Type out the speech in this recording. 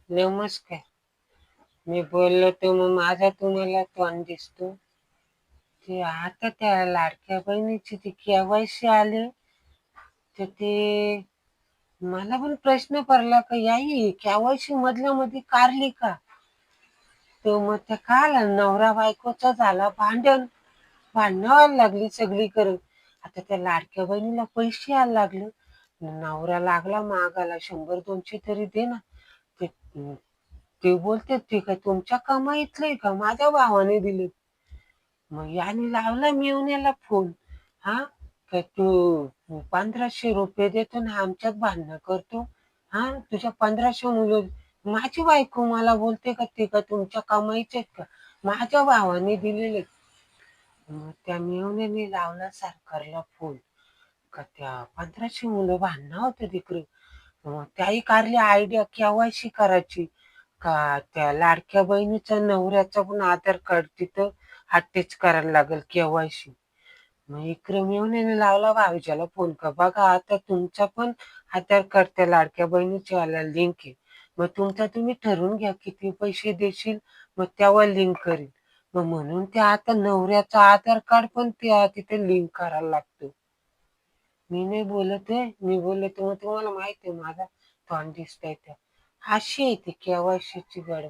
नमस्कार. मी बोललो तर मग माझा तुम्हाला तोंड दिसतो. ते आता त्या लाडक्या बहिणीची ती केवायसी आले तर ते मला पण प्रश्न पडला का याई केवायसी मधल्या मध्ये काढली का? तर मग त्या काला नवरा बायकोचा झाला भांडणं व्हायला लागली सगळीकडे. आता त्या लाडक्या बहिणीला पैसे यायला लागले. नवरा लागला मागायला 100-200 तरी दे ना. ते ते बोलते ते काय तुमच्या कमाईतलंय का? माझ्या भावाने दिले. मग याने लावला मेवण्याला फोन. हा का तू 1500 रुपये देतो ना आमच्यात भांडणं करतो. हा तुझ्या 1500 मुलं माझी बायको मला बोलते का ते का तुमच्या कमाईचे का? माझ्या भावाने दिलेले. मग त्या मेवण्याने लावला सरकारला फोन का त्या 1500 मुलं भांडणं होतं तिकडे. मग त्याही कारली आयडिया केवायसी करायची का त्या लाडक्या बहिणीच्या नवऱ्याचं पण आधार कार्ड तिथं अटॅच करायला लागेल केवायसी. मग इकडे मेवण्याने लावला भाऊजाला फोन का बघा आता तुमचा पण आधार कार्ड त्या लाडक्या बहिणीच्या वाला लिंक आहे. मग तुमचा तुम्ही ठरवून घ्या किती पैसे देशील मग तेव्हा लिंक करीन. मग म्हणून ते आता नवऱ्याचं आधार कार्ड पण त्या तिथे लिंक करायला लागतं. मी नाही बोलत आहे. मी बोलले तर मग तुम्हाला माहिती आहे माझा तोंड दिसतंय त्या. अशी आहे ती केवायसीची गडबड.